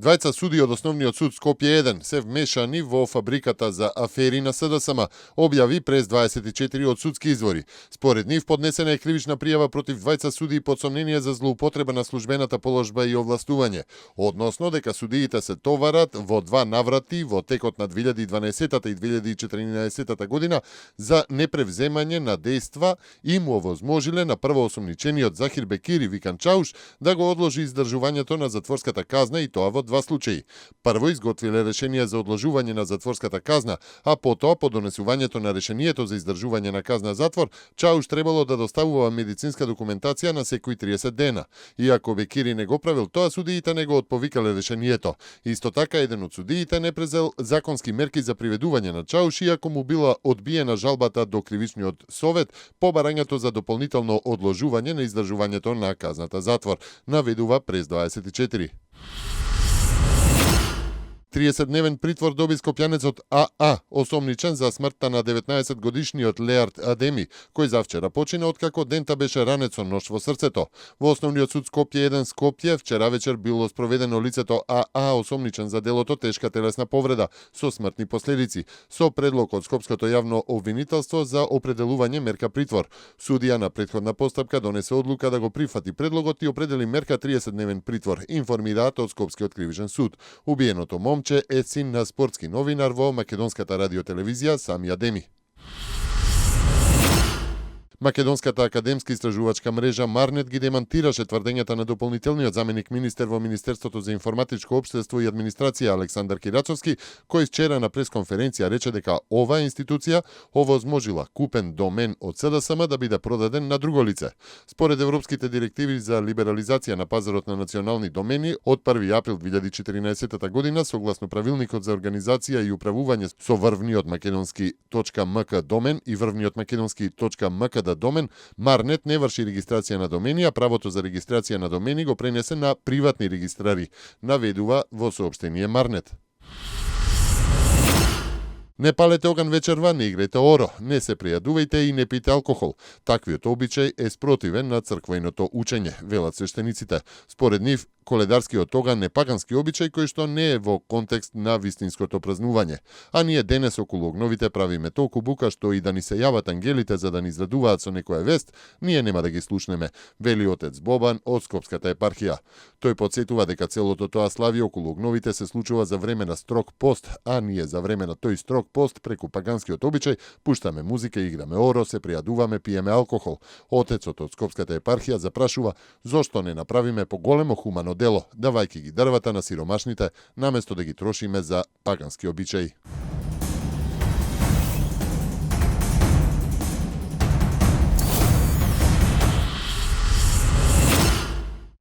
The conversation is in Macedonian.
Двајца суди од Основниот суд Скопје 1 се вмешани во фабриката за афери на СДСМ, објави прес 24 од судски извори. Според нив поднесена е кривична пријава против двајца судии под сомнение за злоупотреба на службената положба и овластување, односно дека судиите се товарат во два наврати во текот на 2012 и 2014 година за непревземање на дејства и му овозможиле на првоосомничениот Захир Бекири Викан Чауш да го одложи издржувањето на затворската казна, и тоа во два случаи. Прво изготвиле решение за одложување на затворската казна, а потоа по донесувањето на решението за издржување на казна затвор, Чауш требало да доставува медицинска документација на секои 30 дена. Иако Бекири не го правил тоа, судиите не го отповикале решението. Исто така, еден од судиите не презел законски мерки за приведување на Чауш, иако му била одбиена жалбата до Кривичниот совет по барањето за дополнително одложување на издржувањето на казната затвор, наведува прес 24. 30-дневен притвор доби скопјанецот АА, осомничен за смртта на 19-годишниот Леард Адеми, кој завчера почина откако дента беше ранет со нож во срцето. Во Основниот суд Скопје 1 Скопје вчера вечер било спроведено лицето АА, осомничен за делото тешка телесна повреда со смртни последици, со предлог од Скопското јавно обвинителство за определување мерка притвор. Судија на претходна постапка донесе одлука да го прифати предлогот и определи мерка 30-дневен притвор, информираат од Скопскиот кривичен суд. Убиеното момче е син на спортски новинар во македонската радиотелевизија Сами Адеми. Македонската академска истражувачка мрежа Марнет ги демантираше тврдењата на дополнителниот заменик министер во Министерството за информатичко општество и администрација Александар Кирацовски, кој вчера на пресконференција рече дека оваа институција овозможила купен домен од СДСМ да биде продаден на друго лице. Според европските директиви за либерализација на пазарот на национални домени, од 1 април 2014 година, согласно правилникот за организација и управување со врвниот македонски .mk домен и врвниот македонски .mkd домен, Марнет не врши регистрација на домени, а правото за регистрација на домени го пренесе на приватни регистрари, наведува во соопштение Марнет. Не палете оган вечерва, не игрете оро, не се пријадувајте и не пите алкохол. Таквиот обичај е спротивен на црквеното учење, велат свештениците. Според нив, коледарскиот оган е пагански обичај кој што не е во контекст на вистинското празнување. А ние денес околу огновите правиме толку бука што и да ни се јават ангелите за да ни израдуваат со некоја вест, ние нема да ги слушнеме, вели отец Бобан од Скопската епархија. Тој потсетува дека целото тоа слави околу огновите се случува за време на строг пост, а ние за време на тој строг пост преку паганскиот обичај пуштаме музика, играме оро, се пријадуваме, пиеме алкохол. Отецот од Скопската епархија запрашува зошто не направиме поголемо хумано дело, давајќи ги дрвата на сиромашните, наместо да ги трошиме за пагански обичаи.